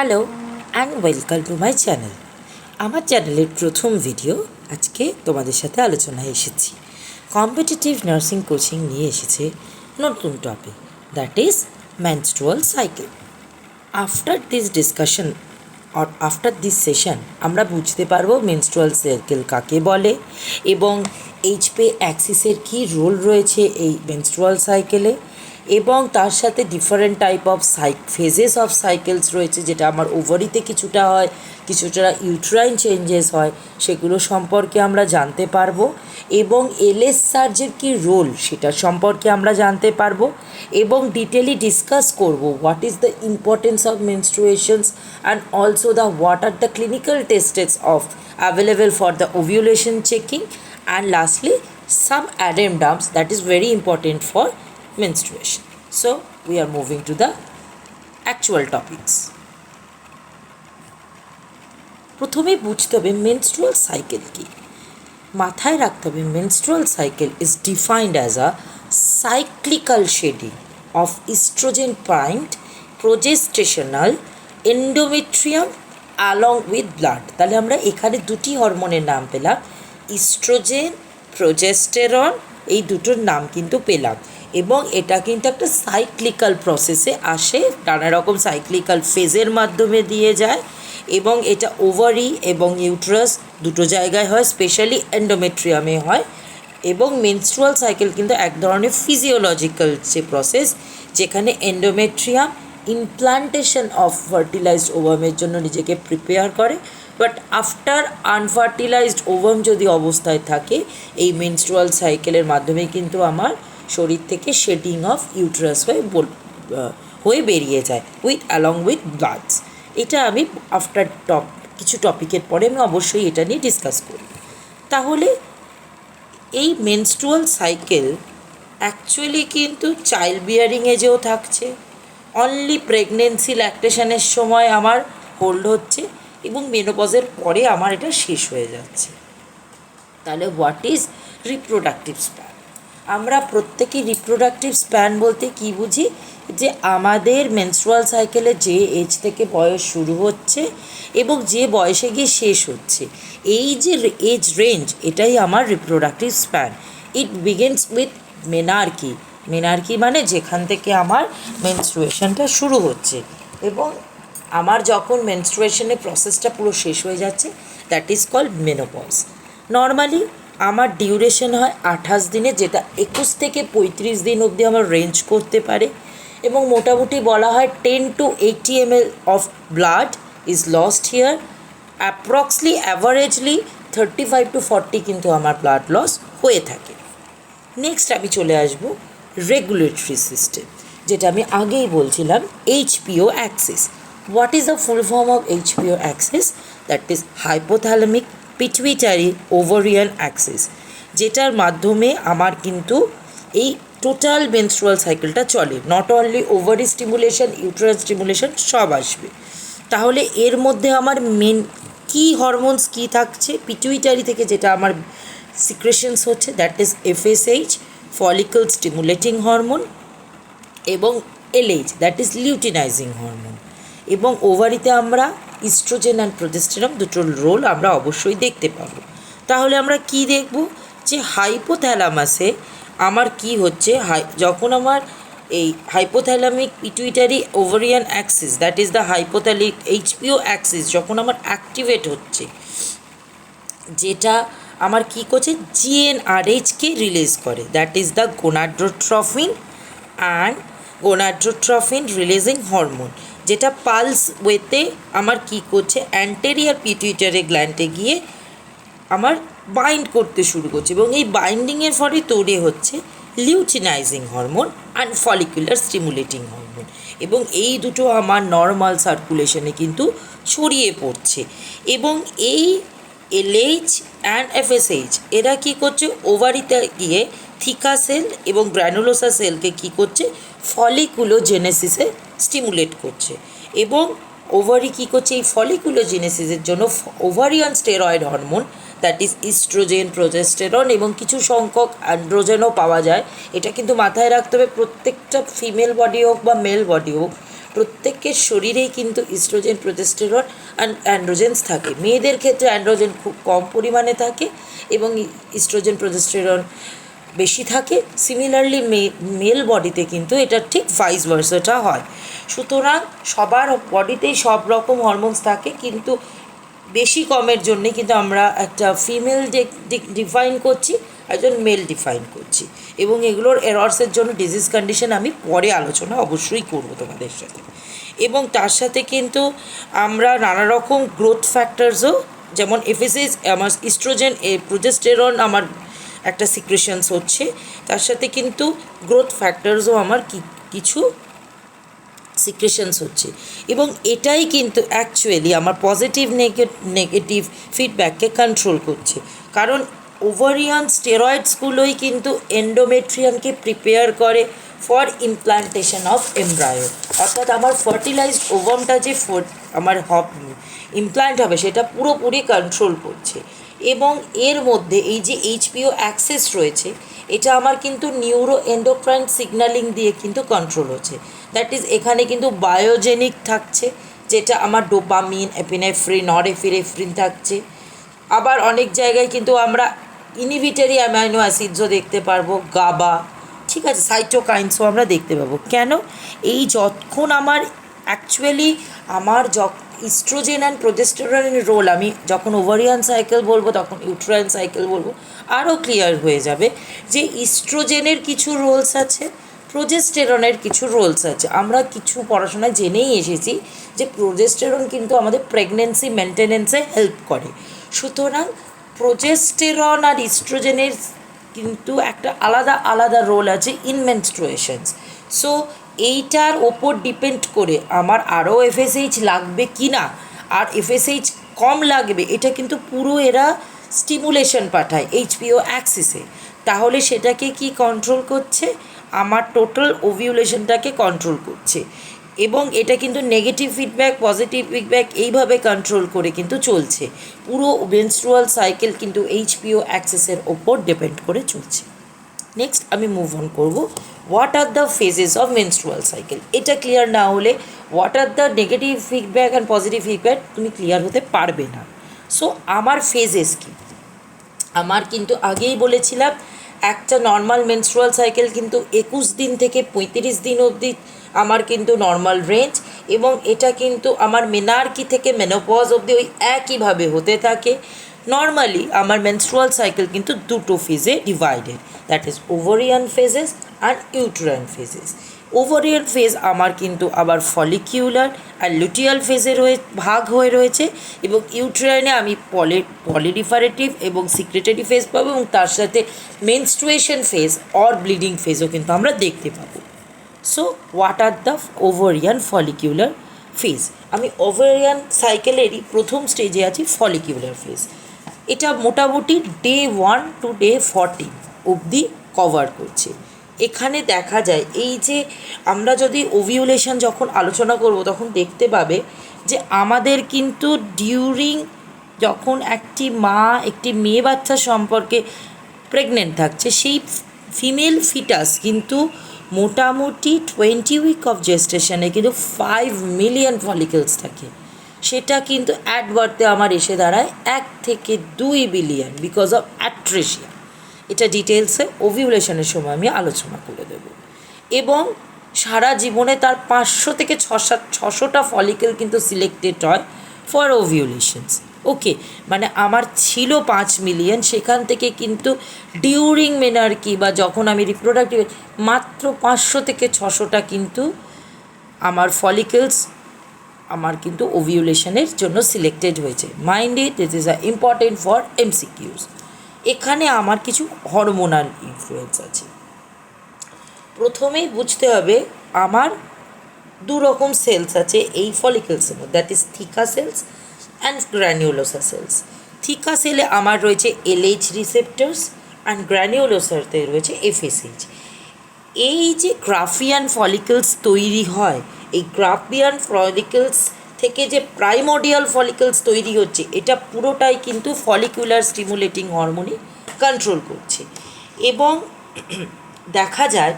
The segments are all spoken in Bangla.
Hello and welcome to my channel. আমার চ্যানেলের প্রথম ভিডিও আজকে তোমাদের সাথে আলোচনায় এসেছি। কম্পিটিটিভ নার্সিং কোচিং নিয়ে এসেছে নতুন topic, that is menstrual cycle. After this discussion or after this session আমরা বুঝতে পারবো মেনস্ট্রুয়াল সাইকেল কাকে বলে এবং এইচপি অ্যাক্সিসের কী রোল রয়েছে এই মেনস্ট্রুয়াল সাইকেলে, এবং তার সাথে different type of phases of cycles রয়েছে, যেটা আমার ওভারিতে কিছুটা হয়, কিছুটা ইউট্রাইন চেঞ্জেস হয়, সেগুলো সম্পর্কে আমরা জানতে পারবো। এবং এলএচ সার্জের কী রোল সেটা সম্পর্কে আমরা জানতে পারবো এবং ডিটেলি ডিসকাস করব what is the importance of menstruations and also the what are the clinical tests of available for the ovulation checking, and lastly some addendums that is very important for menstruation. So we are moving to the actual topics. প্রথমে বুঝতে হবে মেনস্ট্রুয়াল সাইকেল কি। মাথায় রাখতে হবে menstrual cycle is defined as a cyclical shedding of estrogen primed progestational endometrium along with blood. তাহলে আমরা এখানে দুটি হরমোনের নাম পেলাম, ইস্ট্রোজেন, প্রোজেস্টেরন, এই দুটোর নাম কিন্তু পেলাম। এবং এটা কিন্তু একটা সাইক্লিক্যাল প্রসেসে আসে, নানা রকম সাইক্লিক্যাল ফেজের মাধ্যমে দিয়ে যায় এবং এটা ওভারি এবং ইউট্রাস দুটো জায়গায় হয়, স্পেশালি এন্ডোমেট্রিয়ামে হয়। এবং মেনস্ট্রুয়াল সাইকেল কিন্তু এক ধরনের ফিজিওলজিক্যাল যে প্রসেস, যেখানে এন্ডোমেট্রিয়াম ইমপ্লান্টেশন অফ ফার্টিলাইজড ওভামের জন্য নিজেকে প্রিপেয়ার করে। বাট আফটার আনফার্টিলাইজড ওভাম যদি অবস্থায় থাকে, এই মেনস্ট্রুয়াল সাইকেলের মাধ্যমে কিন্তু আমার শরীর থেকে শেডিং অফ ইউট্রাস হয়ে বেরিয়ে যায় অ্যালং উইথ ব্লাডস। এটা আমি আফটার কিছু টপিকের পরে আমি অবশ্যই এটা নিয়ে ডিসকাস করি। তাহলে এই মেনস্ট্রুয়াল সাইকেল অ্যাকচুয়ালি কিন্তু চাইল্ড বিয়ারিং এজেও থাকছে, অনলি প্রেগনেন্সি ল্যাকটেশনের সময় আমার হোল্ড হচ্ছে এবং মেনোপজের পরে আমার এটা শেষ হয়ে যাচ্ছে। তাহলে হোয়াট ইজ রিপ্রোডাক্টিভ স্প্যান? আমরা প্রত্যেকেই রিপ্রোডাক্টিভ স্প্যান বলতে কি বুঝি, যে আমাদের মেনস্ট্রুয়াল সাইকেলে যে এজ থেকে বয়স শুরু হচ্ছে এবং যে বয়সে গিয়ে শেষ হচ্ছে, এই যে এজ রেঞ্জ, এটাই আমার reproductive span. It begins with মেনার্কি। মেনার্কি মানে যেখান থেকে আমার মেনস্ট্রুয়েশনটা শুরু হচ্ছে এবং আমার যখন মেনস্ট্রুয়েশনের প্রসেসটা পুরো শেষ হয়ে যাচ্ছে, that is called menopause. Normally আমার ডিউরেশন হয় 28 দিনে, যেটা 21 থেকে 35 দিন অবধি আমার রেঞ্জ করতে পারে এবং মোটামুটি বলা হয় 10 to 80 ml of blood is lost here. Averagely 35 to 40 কিন্তু আমার ব্লাড লস হয়ে থাকে। নেক্সট আমি চলে আসবো রেগুলেটরি সিস্টেম, যেটা আমি আগেই বলছিলাম HPO Axis. What is the full form of HPO Axis? That is Hypothalamus Pituitary Ovarian Axis, যেটার মাধ্যমে আমার কিন্তু এই টোটাল মেনস্ট্রুয়াল সাইকেলটা চলে। Not only ovary stimulation, uterus stimulation সব আসবে। তাহলে এর মধ্যে আমার মেন কী হরমোনস কী থাকছে, পিটুইটারি থেকে যেটা আমার সিক্রেশনস হচ্ছে, that is FSH, follicle stimulating hormone, এবং LH, that is luteinising hormone. এবং ওভারিতে আমরা ইস্ট্রোজেন অ্যান্ড প্রোজেস্টেরন দুটোর রোল আমরা অবশ্যই দেখতে পাবো। তাহলে আমরা কি দেখব, যে হাইপোথ্যালামাসে আমার কি হচ্ছে, যখন আমার এই hypothalamic pituitary ovarian axis, that is the hypothalic HPO axis, যখন আমার অ্যাক্টিভেট হচ্ছে, যেটা আমার কী করছে, GnRHকে রিলিজ করে, that is the gonadotrophin and gonadotrophin releasing hormone, যেটা পালস ওয়েতে আমার কী করছে, অ্যান্টেরিয়ার পিটুইটারি গ্ল্যান্ডে গিয়ে আমার বাইন্ড করতে শুরু করছে এবং এই বাইন্ডিংয়ের ফলে তৈরি হচ্ছে luteinising hormone and follicular stimulating hormone. এবং এই দুটো আমার নর্মাল সার্কুলেশনে কিন্তু ছড়িয়ে পড়ছে। এবং এই LH অ্যান্ড FSH এরা কী করছে, ওভারিতে গিয়ে থিকা সেল এবং গ্র্যানুলোসা সেলকে কী করছে, ফলিকুলোজেনেসিসে স্টিমুলেট করছে। এবং ওভারি কী করছে, এই ফলিকুলোজেনেসিসের জন্য ovarian steroid hormone, that is oestrogen, progesterone এবং কিছু সংখ্যক অ্যান্ড্রোজেনও পাওয়া যায়। এটা কিন্তু মাথায় রাখতে হবে, প্রত্যেকটা ফিমেল বডি হোক বা মেল বডি হোক, প্রত্যেকের শরীরেই কিন্তু ইস্ট্রোজেন, প্রোজেস্টেরন অ্যান্ড অ্যান্ড্রোজেন্স থাকে। মেয়েদের ক্ষেত্রে অ্যান্ড্রোজেন খুব কম পরিমাণে থাকে এবং ইস্ট্রোজেন, প্রোজেস্টেরন বেশি থাকে। সিমিলারলি মেল বডিতে কিন্তু এটা ঠিক ভাইস ভার্সাটা হয়। সুতরাং সবার বডিতেই সব রকম হরমোনস থাকে, কিন্তু বেশি কমের জন্যে কিন্তু আমরা একটা ফিমেল ডিফাইন করছি, একজন মেল ডিফাইন করছি, এবং এগুলোর এরর্সের জন্য ডিজিজ কন্ডিশন আমি পরে আলোচনা অবশ্যই করবো তোমাদের সাথে। এবং তার সাথে কিন্তু আমরা নানা রকম গ্রোথ ফ্যাক্টরসও, যেমন এফএসএইচ আমার ইস্ট্রোজেন, প্রোজেস্টেরন আমার একটা সিক্রেশনস হচ্ছে, তার সাথে কিন্তু গ্রোথ ফ্যাক্টরসও আমার কিছু সিক্রেশনস হচ্ছে, এবং এটাই কিন্তু অ্যাকচুয়ালি আমার পজিটিভ নেগেটিভ ফিডব্যাককে কন্ট্রোল করছে। কারণ ওভারিয়ান স্টেরয়েডসগুলোই কিন্তু এন্ডোমেট্রিয়ামকে প্রিপেয়ার করে ফর ইমপ্লান্টেশন অফ এমব্রায়ো, অর্থাৎ আমার ফার্টিলাইজড ওভামটা যে আমার ইমপ্লান্ট হবে সেটা পুরোপুরি কন্ট্রোল করছে। এবং এর মধ্যে এই যে HPO অ্যাক্সিস রয়েছে, এটা আমার কিন্তু নিউরো এন্ডোক্রাইন সিগন্যালিং দিয়ে কিন্তু কন্ট্রোল হচ্ছে। দ্যাট ইজ এখানে কিন্তু বায়োজেনিক থাকছে, যেটা আমার ডোপামিন, এপিনেফ্রিন, নরএপিনেফ্রিন থাকছে। আবার অনেক জায়গায় কিন্তু আমরা ইনহিবিটরি অ্যামাইনো অ্যাসিডসও দেখতে পারবো, গাবা, ঠিক আছে, সাইটোকাইন্সও আমরা দেখতে পাবো। কেন? এই যখন আমার অ্যাকচুয়ালি আমার ইস্ট্রোজেন অ্যান্ড প্রোজেস্টেরনের রোল আমি যখন ওভারিয়ান সাইকেল বলবো, তখন ইউট্রাইন সাইকেল বলবো, আরও ক্লিয়ার হয়ে যাবে যে ইস্ট্রোজেনের কিছু রোলস আছে, প্রোজেস্টেরনের কিছু রোলস আছে। আমরা কিছু পড়াশোনায় জেনেই এসেছি যে প্রোজেস্টেরন কিন্তু আমাদের প্রেগনেন্সি মেনটেনেন্সে হেল্প করে। সুতরাং প্রোজেস্টেরন আর ইস্ট্রোজেনের কিন্তু একটা আলাদা আলাদা রোল আছে ইন মেনস্ট্রুয়েশনস। সো এইটার ওপর ডিপেন্ড করে আমার আরও এফএসএইচ লাগবে কি না, আর এফএসএইচ কম লাগবে, এটা কিন্তু পুরো এরা স্টিমুলেশন পাঠায় HPO অ্যাক্সিসে। তাহলে সেটাকে কি কন্ট্রোল করছে? আমার টোটাল ওভিউলেশনটাকে কন্ট্রোল করছে। এবং এটা কিন্তু নেগেটিভ ফিডব্যাক, পজিটিভ ফিডব্যাক এইভাবে কন্ট্রোল করে কিন্তু চলছে। পুরো মেনস্ট্রুয়াল সাইকেল কিন্তু HPO অ্যাক্সিসের ওপর ডিপেন্ড করে চলছে। নেক্সট আমি মুভ অন করবো, what are the phases of menstrual cycle. এটা ক্লিয়ার না হলে what are the negative feedback and positive feedback তুমি ক্লিয়ার হতে পারবে না। সো আমার ফেজেস কি? আমার কিন্তু আগেই বলেছিলাম একটা নর্মাল মেনস্ট্রুয়াল সাইকেল কিন্তু 21 দিন থেকে 35 দিন অবধি আমার কিন্তু নর্মাল রেঞ্জ, এবং এটা কিন্তু আমার মেনার্কি থেকে মেনোপজ অবধি ওই একইভাবে হতে থাকে। নর্মালি আমার মেনস্ট্রুয়াল সাইকেল কিন্তু দুটো ফেজে divided, that is ovarian phases আর ইউটেরাইন ফেজেস। ওভারিয়ান ফেজ আমার কিন্তু আবার ফলিকিউলার আর লুটিয়াল ফেজে ভাগ হয়ে রয়েছে, এবং ইউটেরাইনে আমি পলিডিফারেটিভ এবং সিক্রেটরি ফেজ পাবো, এবং তার সাথে মেনস্ট্রুয়েশন ফেজ অর ব্লিডিং ফেজও কিন্তু আমরা দেখতে পাবো। So what are the ovarian follicular phase? আমি ওভারিয়ান সাইকেলেরই প্রথম স্টেজে আছি, ফলিকিউলার ফেজ। এটা মোটামুটি ডে 1 টু ডে 14 অবধি কভার করছে। এখানে দেখা যায় এই যে আমরা যদি ওভিউলেশন যখন আলোচনা করব, তখন দেখতে পাবে যে আমাদের কিন্তু ডিউরিং যখন একটি মা একটি মেয়ে বাচ্চা সম্পর্কে প্রেগনেন্ট থাকছে, সেই ফিমেল ফিটাস কিন্তু মোটামুটি 20 উইক অফ জেস্টেশনে কিন্তু 5 মিলিয়ন ফলিকলস থাকে। সেটা কিন্তু অ্যাট বার্থে আমার এসে দাঁড়ায় 1 থেকে 2 বিলিয়ন বিকজ অফ অ্যাট্রেশিয়া। এটা ডিটেলসে ওভিউলেশনের সময় আমি আলোচনা করে দেব। এবং সারা জীবনে তার 500 থেকে 600টা ফলিকেল কিন্তু সিলেক্টেড হয় ফর ওভিউলেশনস। ওকে, মানে আমার ছিল 5 মিলিয়ন, সেখান থেকে কিন্তু ডিউরিং মেনার্কি বা যখন আমি রিপ্রোডাক্টিভ মাত্র 500 থেকে 600টা কিন্তু আমার ফলিকেলস আমার কিন্তু ওভিউলেশনের জন্য সিলেক্টেড হয়েছে। Mind it, this is important for MCQs। এখানে আমার কিছু হরমোনাল ইনফ্লুয়েন্স আছে। প্রথমেই বুঝতে হবে আমার দু রকম সেলস আছে এই ফলিকেলসের মধ্যে, that is theca cells and granulosa cells. Theca সেলে আমার রয়েছে LH রিসেপ্টার্স অ্যান্ড গ্র্যানিউলোসাতে রয়েছে FSH। এই যে গ্রাফিয়ান ফলিকেলস তৈরি হয়, এই গ্রাফিয়ান ফলিকেলস থেকে যে প্রাইমোডিয়াল ফলিকেলস তৈরি হচ্ছে, এটা পুরোটাই কিন্তু ফলিকুলার স্টিমুলেটিং হরমোনই কন্ট্রোল করছে। এবং দেখা যায়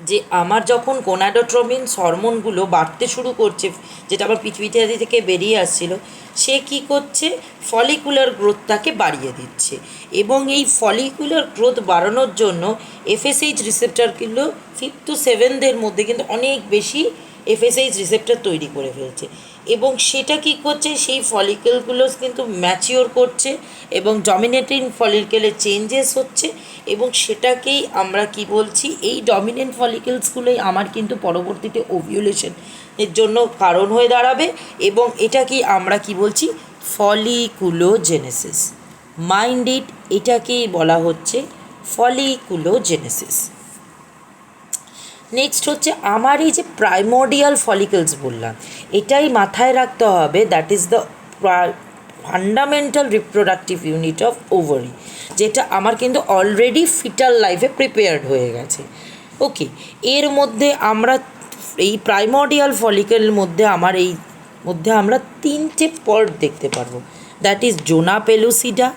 যে আমার যখন গোনাডোট্রোপিন হরমোনগুলো বাড়তে শুরু করছে, যেটা আমার পিটুইটারি থেকে বেরিয়ে আসছিল, সে কি করছে, ফলিকুলার গ্রোথটাকে বাড়িয়ে দিচ্ছে। এবং এই ফলিকুলার গ্রোথ বাড়ানোর জন্য এফএসএইচ রিসেপ্টরগুলো 5 to 7 মধ্যে কিন্তু অনেক বেশি এফএসএইচ রিসেপ্টর তৈরি করে ফেলছে। এবং সেটা কি করছে, সেই ফলিকেলগুলো কিন্তু ম্যাচিওর করছে এবং ডমিনেটিং ফলিকেলের চেঞ্জেস হচ্ছে। এবং সেটাকেই আমরা কি বলছি, এই ডমিনেন্ট ফলিকেলসগুলোই আমার কিন্তু পরবর্তীতে ওভিউলেশন এর জন্য কারণ হয়ে দাঁড়াবে। এবং এটাকেই আমরা কি বলছি, ফলিকুলোজেনেসিস। মাইন্ড ইট, এটাকেই বলা হচ্ছে ফলিকুলোজেনেসিস। নেক্সট হচ্ছে আমার এই যে প্রাইমোডিয়াল ফলিকলস বললাম, এটাই মাথায় রাখতে হবে, that is the fundamental reproductive unit of ovary, যেটা আমার কিন্তু অলরেডি ফিটাল লাইফে প্রিপেয়ার্ড হয়ে গেছে। ওকে, এর মধ্যে আমরা এই প্রাইমোডিয়াল ফলিকলের মধ্যে আমরা 3টে পর্ট দেখতে পারবো, that is zona pellucida,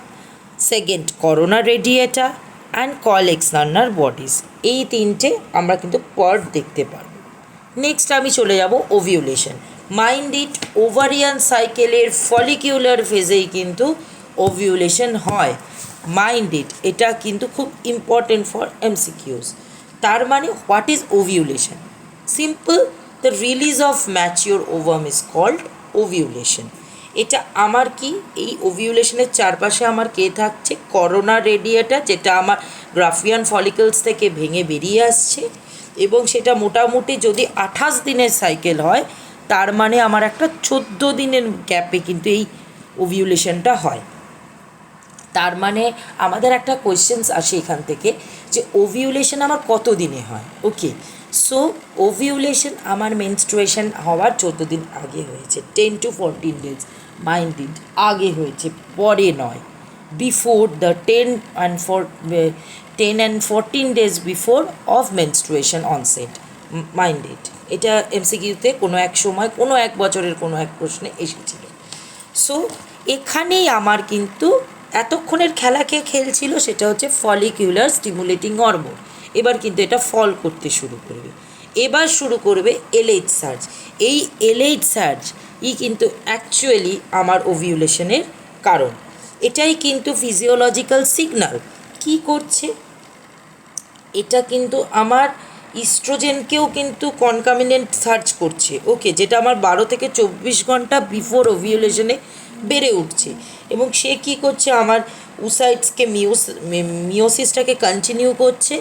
second corona radiata and call external bodies. এই 3টে আমরা কিন্তু পর্ট দেখতে পারবো। নেক্সট আমি চলে যাব ওভিউলেশন। মাইন্ড ইট, ওভারিয়ান সাইকেলের ফলিকিউলার ফেজেই কিন্তু ওভিউলেশন হয়। মাইন্ড ইট, এটা কিন্তু খুব ইম্পর্টেন্ট ফর এমসিকিউস। তার মানে what is ovulation? Simple, the release of mature ovum is called ovulation. এটা আমার কি, এই ওভিউলেশনের চারপাশে আমার কে থাকছে, করোনা রেডিয়েটা, যেটা আমার গ্রাফিয়ান ফলিকলস থেকে ভেঙে বেরিয়ে আসছে। এবং সেটা মোটামুটি যদি 28 দিনের সাইকেল হয়, তার মানে আমার একটা 14 দিনের গ্যাপে কিন্তু এই ওভিউলেশনটা হয়। তার মানে আমাদের একটা কোয়েশ্চেন্স আসে এখান থেকে, যে ওভিউলেশন আমার কত দিনে হয়। ওকে, সো ওভিউলেশন আমার মেনস্ট্রুয়েশন হওয়ার 14 দিন আগে হয়েছে, 10 to 14 days। মাইন্ড ইট, আগে হয়েছে, পরে নয়, before the 10 and 14 days before of menstruation onset. Mind it, এটা এমসিকিউতে কোনো এক সময়, কোনো এক বছরের কোনো এক প্রশ্নে এসেছিল। সো এখানেই আমার কিন্তু এতক্ষণের খেলা কে খেলছিল, সেটা হচ্ছে ফলিকিউলার স্টিমুলেটিং হরমোন। এবার কিন্তু এটা ফল করতে শুরু করবে, এবার শুরু করবে এলএইচ সার্জ। এই এলএইচ সার্জ কিন্তু অ্যাকচুয়ালি আমার ওভিউলেশনের কারণ। এটাই কিন্তু ফিজিওলজিক্যাল সিগন্যাল। কি করছে, এটা কিন্তু আমার ইস্ট্রোজেনকেও কিন্তু কনকামিনেন্ট সার্চ করছে। ওকে, যেটা আমার 12 থেকে 24 ঘন্টা বিফোর ওভিউলেশনে বেড়ে উঠছে। এবং সে কি করছে, আমার উসাইটসকে মিওসিসটাকে কন্টিনিউ করছে।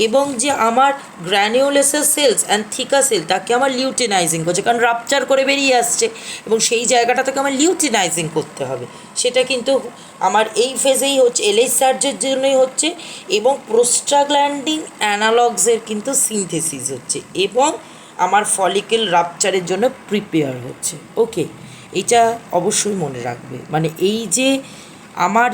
এবং যে আমার গ্র্যানিউলেসার সেলস অ্যান্ড থিকা সেল, তাকে আমার লিউটিনাইজিং করছে, কারণ রাপচার করে বেরিয়ে আসছে এবং সেই জায়গাটা থেকে আমার লিউটিনাইজিং করতে হবে। সেটা কিন্তু আমার এই ফেজেই হচ্ছে, এলএইচ সার্জের জন্যই হচ্ছে। এবং প্রোস্টাগ্ল্যান্ডিন অ্যানালগসের কিন্তু সিনথেসিস হচ্ছে এবং আমার ফলিকেল রাপচারের জন্য প্রিপেয়ার হচ্ছে। ওকে, এটা অবশ্যই মনে রাখবে। মানে এই যে আমার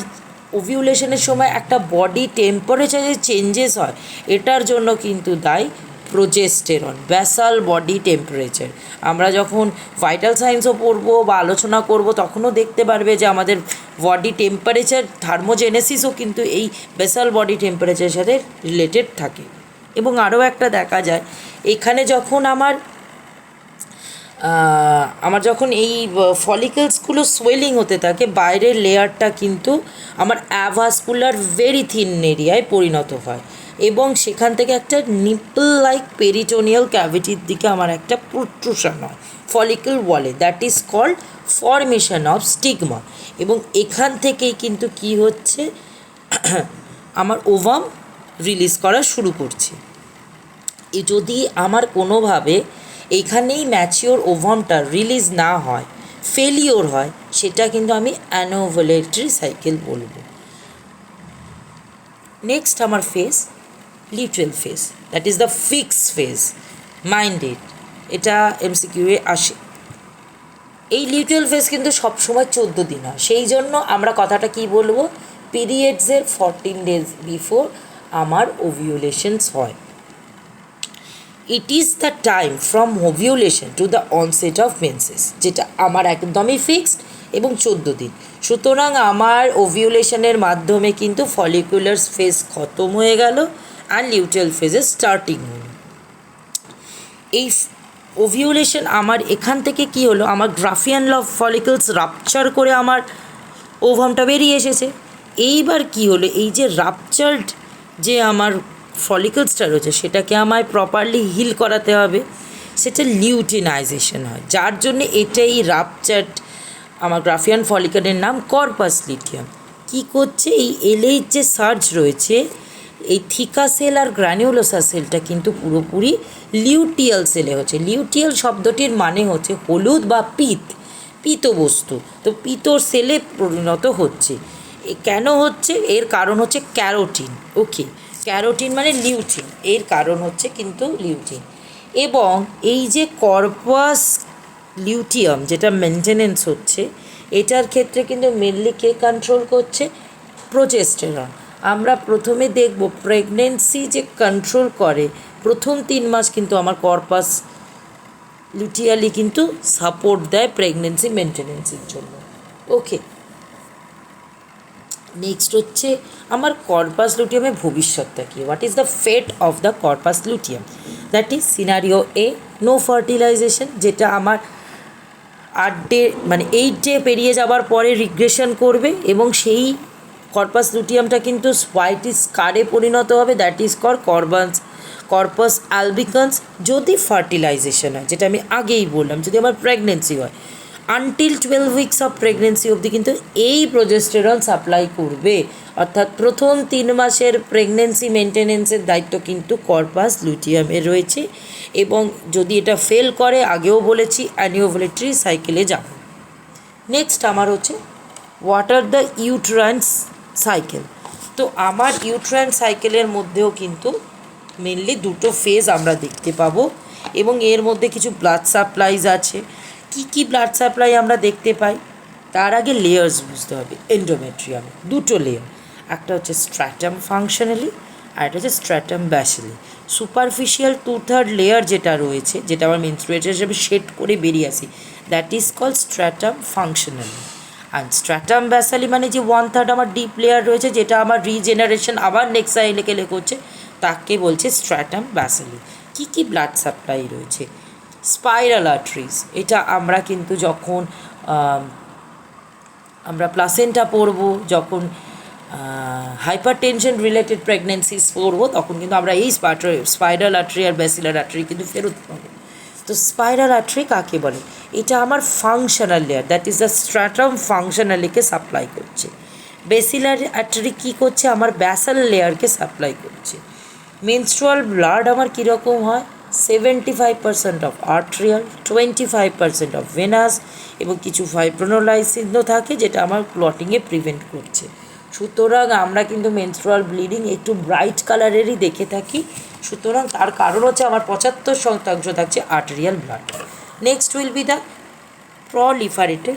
ওভিউলেশনের সময় একটা বডি টেম্পারেচারে চেঞ্জেস হয়, এটার জন্য কিন্তু দায়ী প্রোজেস্টেরন, ব্যাসাল বডি টেম্পারেচার। আমরা যখন ভাইটাল সায়েন্সও পড়বো বা আলোচনা করব, তখনও দেখতে পারবে যে আমাদের বডি টেম্পারেচার থার্মোজেনেসিসও কিন্তু এই ব্যাসাল বডি টেম্পারেচারের সাথে রিলেটেড থাকে। এবং আরও একটা দেখা যায়, এখানে যখন আমার যখন এই ফলিকলসগুলো সোয়েলিং হতে থাকে, বাইরের লেয়ারটা কিন্তু আমার অ্যাভাসকুলার ভেরি থিন এরিয়ায় পরিণত হয় এবং সেখান থেকে একটা নিপল লাইক পেরিটোনিয়াল ক্যাভিটির দিকে আমার একটা প্রোট্রুশন হয় ফলিকল ওয়ালে, that is called formation of stigma. এবং এখান থেকেই কিন্তু কি হচ্ছে, আমার ওভাম রিলিজ করা শুরু করছে। যদি আমার কোনোভাবে এইখানেই ম্যাচিওর ওভামটা রিলিজ না হয়, ফেলিওর হয়, সেটা কিন্তু আমি অ্যানোভুলেটরি সাইকেল বলবো। নেক্সট আমার phase, luteal phase, that is the fix phase. Mind it, এটা এমসিকিউয়ে আসে। এই লিউটেল ফেজ কিন্তু সবসময় 14 দিন হয়, সেই জন্য আমরা কথাটা কি বলবো, পিরিয়ডসের 14 days বিফোর আমার ওভিউলেশনস হয়। It is the time from ovulation to the onset of menses, যেটা আমার একদমই ফিক্সড এবং 14 দিন। সুতরাং আমার ওভিউলেশনের মাধ্যমে কিন্তু ফলিকুলার ফেজ খতম হয়ে গেল আর লিউটেল ফেজের স্টার্টিং হল। এই ওভিউলেশন আমার এখান থেকে কি হলো, আমার গ্রাফিয়ান ফলিকলস রাপচার করে আমার ওভামটা বেরিয়ে এসেছে। এইবার কি হলো, এই যে রাপচার্ড যে আমার ফলিকলসটা রয়েছে সেটাকে আমায় প্রপারলি হিল করাতে হবে, সেটা লিউটিনাইজেশন হয়, যার জন্য এটাই রাপচার্ড আমার গ্রাফিয়ান ফলিকলের নাম কর্পাস লিটিয়াম। কী করছে, এই এলএইচ যে সার্জ রয়েছে, এই থিকা সেল আর গ্র্যানিউলোসা সেলটা কিন্তু পুরোপুরি লিউটিয়াল সেলে হচ্ছে। লিউটিয়াল শব্দটির মানে হচ্ছে হলুদ বা পিত বস্তু, তো পিতর সেলে পরিণত হচ্ছে। কেন হচ্ছে, এর কারণ হচ্ছে ক্যারোটিন। ওকে, ক্যারোটিন মানে লিউটিন, এর কারণ হচ্ছে কিন্তু লিউটিন। এবং এই যে কর্পাস লিউটিয়াম যেটা মেনটেনেন্স হচ্ছে, এটার ক্ষেত্রে কিন্তু মেনলি কে কন্ট্রোল করছে, প্রোজেস্টেরন। আমরা প্রথমে দেখব প্রেগনেন্সি যে কন্ট্রোল করে প্রথম 3 মাস কিন্তু আমার কর্পাস লুটিয়ালি কিন্তু সাপোর্ট দেয় প্রেগনেন্সি মেনটেনেন্সের জন্য। ওকে, নেক্সট হচ্ছে আমার কর্পাস লুটিয়ামের ভবিষ্যৎটা কী, what is the fate of the corpus luteum. That is scenario A, no fertilization, যেটা আমার 8 ডে মানে 8 ডে পেরিয়ে যাবার পরে রিগ্রেশন করবে এবং সেই কর্পাস লুটিয়ামটা কিন্তু হোয়াইট স্কারে পরিণত হবে, দ্যাট ইজ কর্পাস অ্যালবিকান্স। যদি ফার্টিলাইজেশন হয়, যেটা আমি আগেই বললাম, যদি আমার প্রেগনেন্সি হয়, আনটিল 12 উইকস অফ প্রেগনেন্সি অবধি কিন্তু এই প্রোজেস্টেরন সাপ্লাই করবে। অর্থাৎ প্রথম 3 মাসের প্রেগনেন্সি মেনটেনেন্সের দায়িত্ব কিন্তু কর্পাস লুটিয়ামের রয়েছে। এবং যদি এটা ফেল করে, আগেও বলেছি, অ্যানিওভুলেটরি সাইকেলে যাব। নেক্সট আমার হচ্ছে what are the uterine cycle. তো আমার ইউট্রাইন সাইকেলের মধ্যেও কিন্তু মেনলি 2টো ফেজ আমরা দেখতে পাবো এবং এর মধ্যে কিছু ব্লাড সাপ্লাইজ আছে। কি কি ব্লাড সাপ্লাই আমরা দেখতে পাই, তার আগে লেয়ার্স বুঝতে হবে। এন্ডোমেট্রিয়ামে 2টো লেয়ার, একটা হচ্ছে স্ট্র্যাটাম ফাংশনালি আর একটা হচ্ছে স্ট্র্যাটাম ব্যাসিলি। সুপারফিশিয়াল 2/3 লেয়ার যেটা রয়েছে, যেটা আমার মেনস্ট্রুয়েটের হিসেবে শেড করে বেরিয়ে আসি, that is called stratum functionalis. আর স্ট্র্যাটাম ব্যাসালি মানে যে 1/3 আমার ডিপ লেয়ার রয়েছে, যেটা আমার রিজেনারেশন আবার নেক্সট সাইকেলে করছে, তাকে বলছে স্ট্র্যাটাম ব্যাসালি। কী কী ব্লাড সাপ্লাই রয়েছে, স্পাইরাল আর্টারিজ, এটা আমরা কিন্তু যখন আমরা প্লাসেন্টা পড়বো, যখন হাইপার টেনশন রিলেটেড প্রেগনেন্সিস পড়বো, তখন কিন্তু আমরা এই স্পাইরাল আর্টারি আর ব্যাসিলার আর্টারি কিন্তু ফেরত পাবো। তো স্পাইরাল আর্টারি কাকে বলে, এটা আমার functional layer, that is the stratum ফাংশনালিকে সাপ্লাই করছে। বেসিলার আর্টারি কী করছে, আমার ব্যাসাল লেয়ারকে সাপ্লাই করছে। মেনস্ট্রুয়াল ব্লাড আমার কীরকম হয়, 75% অফ আর্টেরিয়াল, 25% অফ ভেনাস এবং কিছু ফাইব্রোনোলাইসিনও থাকে, যেটা আমার ক্লটিংয়ে প্রিভেন্ট করছে। সুতরাং আমরা কিন্তু মেনস্ট্রুয়াল ব্লিডিং একটু ব্রাইট কালারেরই দেখে থাকি। সুতরাং তার কারণ হচ্ছে আমার 75% থাকছে arterial blood. Next will be the proliferative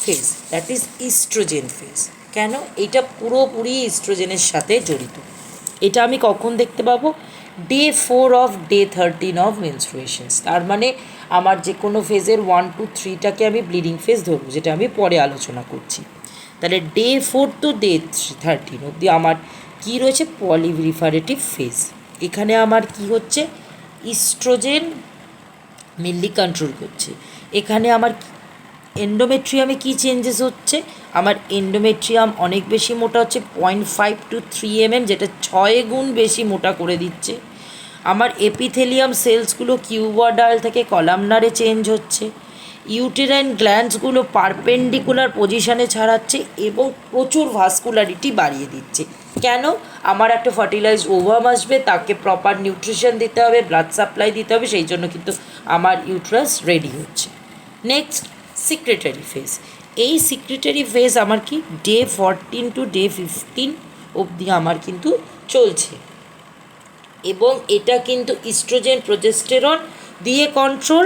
phase, that is oestrogen phase. কেন, এটা পুরোপুরি ইস্ট্রোজেনের সাথে জড়িত। এটা আমি কখন দেখতে পাবো, ডে 4 অফ ডে 13 অফ মেনস্ট্রুয়েশনস। তার মানে আমার যে কোনো ফেজের 1 to 3টাকে আমি ব্লিডিং ফেজ ধরবো, যেটা আমি পরে আলোচনা করছি। তাহলে ডে 4 to ডে 13 অবধি আমার কী রয়েছে, পলিফারেটিভ ফেজ। এখানে আমার কি হচ্ছে, ইস্ট্রোজেন মেনলি কন্ট্রোল করছে। এখানে আমার এন্ডোমেট্রিয়ামে কী চেঞ্জেস হচ্ছে, আমার এন্ডোমেট্রিয়াম অনেক বেশি মোটা হচ্ছে, 0.5 to 3 mm, যেটা 6 গুণ বেশি মোটা করে দিচ্ছে। আমার এপিথেলিয়াম সেলসগুলো কিউবয়েডাল থেকে কলামনারে চেঞ্জ হচ্ছে। ইউটেরাইন গ্ল্যান্ডসগুলো পারপেন্ডিকুলার পজিশানে ছাড়াচ্ছে এবং প্রচুর ভাস্কুলারিটি বাড়িয়ে দিচ্ছে। কেন, আমার একটা ফার্টিলাইজড ওভাম আসবে, তাকে প্রপার নিউট্রিশন দিতে হবে, ব্লাড সাপ্লাই দিতে হবে, সেই জন্য কিন্তু আমার ইউট্রাস রেডি হচ্ছে। Next secretary phase. এই সিক্রেটারি ফেজ আমার কি ডে 14 to ডে 15 অবধি আমার কিন্তু চলছে এবং এটা কিন্তু ইস্ট্রোজেন প্রোজেস্টেরন দিয়ে কন্ট্রোল।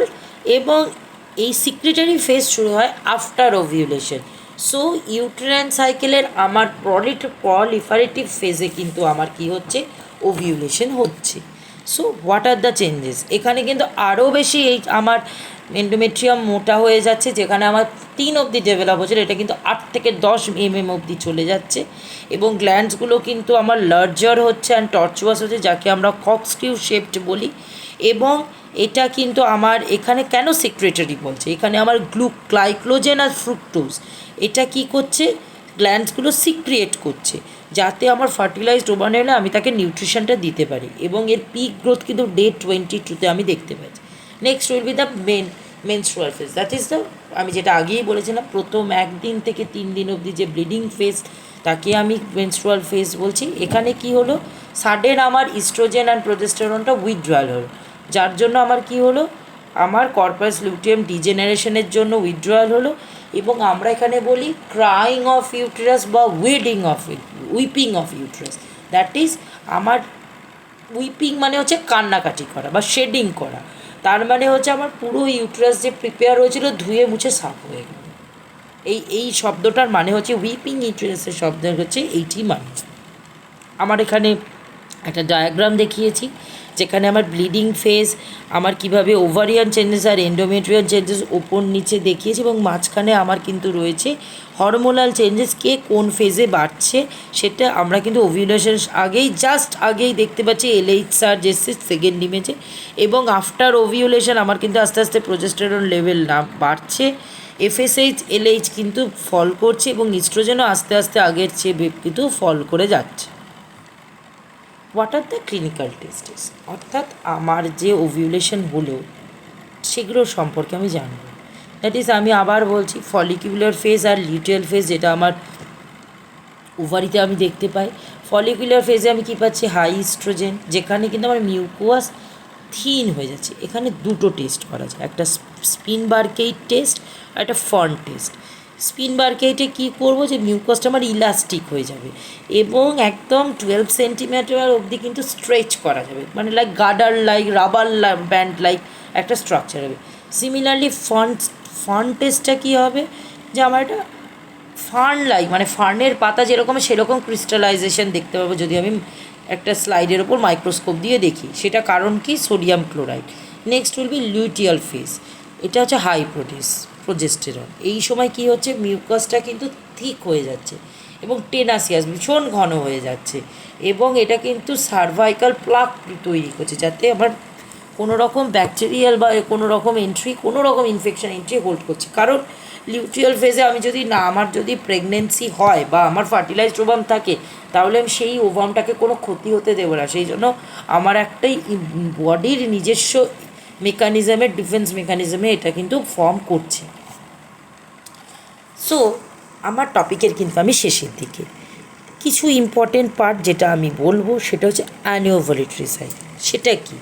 এবং এই সিক্রেটারি ফেজ শুরু হয় আফটার ওভিউলেশন। সো ইউটেরাইন সাইকেলের আমার প্রলিফারেটিভ ফেজে কিন্তু আমার কি হচ্ছে, ওভিউলেশন হচ্ছে। So what are the changes, এখানে কিন্তু আরও বেশি এই আমার এন্ডোমেট্রিয়াম মোটা হয়ে যাচ্ছে, যেখানে আমার 3 অবধি ডেভেলপ হচ্ছে, এটা কিন্তু 8 থেকে 10 mm অবধি চলে যাচ্ছে। এবং গ্ল্যান্ডসগুলো কিন্তু আমার লার্জার হচ্ছে অ্যান্ড টর্চুয়াস হচ্ছে, যাকে আমরা কক্সক্রিউ শেপড বলি। এবং এটা কিন্তু আমার এখানে কেন সেক্রেটারি বলছে, এখানে আমার গ্লাইকোজেন আর ফ্রুক্টোজ এটা কি করছে, গ্ল্যান্ডসগুলো সিক্রিয়েট করছে, যাতে আমার ফার্টিলাইজড ওভান হলে আমি তাকে নিউট্রিশনটা দিতে পারি, এবং এর পিক গ্রোথ কিন্তু ডে 22-তে আমি দেখতে পাচ্ছি। Next will be the menstrual phase, that is the, আমি যেটা আগেই বলেছিলাম, প্রথম 1 দিন থেকে 3 দিন অবধি যে ব্লিডিং ফেজ, তাকে আমি মেনস্ট্রুয়াল ফেজ বলছি। এখানে কি হলো, সাডেন আমার ইস্ট্রোজেন অ্যান্ড প্রোজেস্টেরনটা উইথড্রয়াল হলো, যার জন্য আমার কি হলো, আমার কর্পাস লিউটিয়াম ডিজেনারেশনের জন্য উইথড্রয়াল হলো, এবং আমরা এখানে বলি ক্রাইং অফ ইউটেরাস বা weeping of uterus, that is আমার উইপিং মানে হচ্ছে কান্নাকাটি করা বা শেডিং করা, তার মানে হচ্ছে আমার পুরো ইউটেরাস যে প্রিপেয়ার হয়েছিল ধুয়ে মুছে সাফ হয়ে গেল। এই শব্দটার মানে হচ্ছে উইপিং ইউটেরাসের শব্দ হচ্ছে এইটি মানে। আমার এখানে একটা ডায়াগ্রাম দেখিয়েছি যেখানে আমার ব্লিডিং ফেজ, আমার কিভাবে ওভারিয়ান চেঞ্জেস আর এন্ডোমেট্রিয়াল চেঞ্জেস ওপর নিচে দেখিয়েছি, এবং মাঝখানে আমার কিন্তু রয়েছে হরমোনাল চেঞ্জেস, কে কোন ফেজে বাড়ছে সেটা আমরা কিন্তু ওভিউলেশন আগেই দেখতে পাচ্ছি LH সার্জ এসেছে সেকেন্ড ইমেজে, এবং আফটার ওভিউলেশন আমার কিন্তু আস্তে আস্তে প্রোজেস্টেরন লেভেল বাড়ছে, FSH LH কিন্তু ফল করছে, এবং ইস্ট্রোজেনও আস্তে আস্তে আগের চেয়ে কিন্তু ফল করে যাচ্ছে। হোয়াট আর দ্য ক্লিনিক্যাল টেস্টেস, অর্থাৎ আমার যে ওভিউলেশন হলো সেগুলো সম্পর্কে আমি জানব। দ্যাট ইজ, আমি আবার বলছি, ফলিকুলার ফেজ আর লিউটিয়াল ফেজ, যেটা আমার ওভারিতে আমি দেখতে পাই। ফলিকুলার ফেজে আমি কী পাচ্ছি, হাই ইস্ট্রোজেন, যেখানে কিন্তু আমার মিউকুয়াস থিন হয়ে যাচ্ছে। এখানে দুটো টেস্ট করা যায়, একটা স্পিন বারকেইট টেস্ট আর একটা ফন টেস্ট। স্পিন বারকেইটে কী করবো, যে মিউকাসটা আমার ইলাস্টিক হয়ে যাবে এবং একদম 12 সেন্টিমিটার অবধি কিন্তু স্ট্রেচ করা যাবে, মানে লাইক গার্ডার লাইক রাবার ব্যান্ড লাইক একটা স্ট্রাকচার হবে। সিমিলারলি ফান টেস্টটা কী হবে, যে আমার একটা ফার্ন লাইক, মানে ফার্নের পাতা যেরকম সেরকম ক্রিস্টালাইজেশন দেখতে পাবো যদি আমি একটা স্লাইডের ওপর মাইক্রোস্কোপ দিয়ে দেখি। সেটা কারণ কি, sodium chloride. Next will B luteal phase, এটা হচ্ছে হাই প্রোজেস্টেরন। এই সময় কি হচ্ছে, মিউকাসটা কিন্তু থিক হয়ে যাচ্ছে এবং টেনাসিয়াস ভীষণ ঘন হয়ে যাচ্ছে, এবং এটা কিন্তু সার্ভাইকাল প্লাক তৈরি করছে, যাতে আমার কোনো রকম ব্যাকটেরিয়াল বা কোনো রকম ইনফেকশন এন্ট্রি হোল্ড করছে। কারণ লিউটিয়াল ফেজে আমি আমার যদি প্রেগনেন্সি হয় বা আমার ফার্টিলাইজড ওভাম থাকে, তাহলে আমি সেই ওভামটাকে কোনো ক্ষতি হতে দেবো না। সেই জন্য আমার একটাই বডির নিজস্ব মেকানিজমে, ডিফেন্স মেকানিজমে এটা কিন্তু ফর্ম করছে। সো আমার টপিকের কিন্তু আমি শেষের দিকে কিছু ইম্পর্টেন্ট পার্ট যেটা আমি বলবো, সেটা হচ্ছে অ্যানিওভ্যালিটরি সাইকেল। সেটা কি,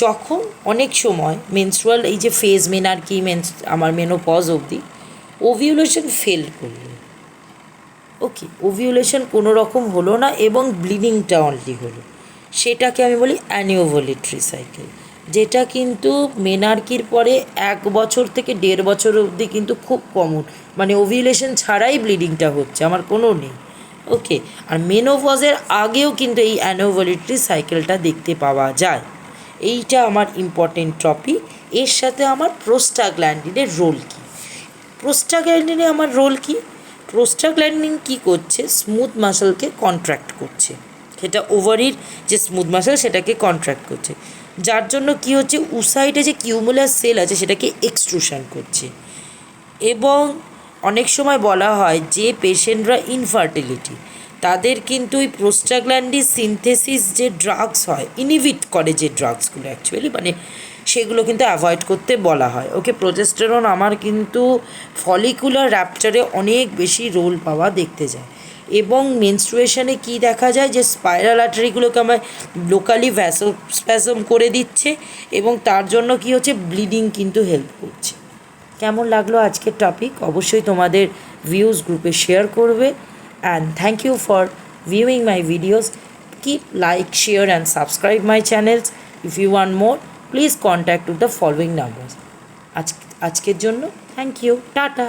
যখন অনেক সময় মেনস্ট্রুয়াল এই যে ফেজ মেনার্কি আমার মেনোপজ অবধি ওভিউলেশন ফেল করলো, ওকে, ওভিউলেশন কোনো রকম হলো না এবং ব্লিডিংটা অনলি হলো, সেটাকে আমি বলি অ্যানিওভ্যালিটরি সাইকেল, যেটা কিন্তু মেনার্কির পরে 1 বছর থেকে 1.5 বছর অবধি কিন্তু খুব কমন, মানে ওভিউলেশন ছাড়াই ব্লিডিংটা হচ্ছে, আমার কোনো নেই, ওকে। আর মেনোপজের আগেও কিন্তু এই অ্যানিওভ্যালিটরি সাইকেলটা দেখতে পাওয়া যায়। এইটা আমার ইম্পর্টেন্ট টপিক। এর সাথে আমার প্রোস্টাগ্ল্যান্ডিনের রোল কী, প্রোস্টাগ্ল্যান্ডিনে আমার রোল কী, প্রোস্টাগ্ল্যান্ডিন কী করছে, স্মুথ মাসলকে কন্ট্র্যাক্ট করছে, সেটা ওভারির যে স্মুথ মাসল সেটাকে কন্ট্র্যাক্ট করছে, যার জন্য কী হচ্ছে, উসাইডে যে কিউমুলার সেল আছে সেটাকে এক্সট্রুশন করছে। এবং অনেক সময় বলা হয় যে পেশেন্টরা ইনফার্টিলিটি, তাদের কিন্তু ওই প্রোস্টাগ্ল্যান্ডিন সিনথেসিস যে ড্রাগস হয়, ইনহিবিট করে যে ড্রাগসগুলো অ্যাকচুয়ালি, মানে সেগুলো কিন্তু অ্যাভয়েড করতে বলা হয়, ওকে। প্রোজেস্টেরন আমার কিন্তু ফলিকুলার র্যাপচারে অনেক বেশি রোল পাওয়া দেখতে যায়, এবং মেনস্ট্রুয়েশনে কি দেখা যায়, যে স্পাইরাল আর্টারিগুলোকে আমার লোকালি ভ্যাসোস্প্যাজম করে দিচ্ছে, এবং তার জন্য কি হচ্ছে, ব্লিডিং কিন্তু হেল্প করছে। কেমন লাগলো আজকের টপিক, অবশ্যই তোমাদের ভিউজ গ্রুপে শেয়ার করবে। And thank you for viewing my videos. Keep like, share and subscribe my channels. If you want more, please contact with the following numbers. আজকের জন্য থ্যাংক ইউ, টাটা।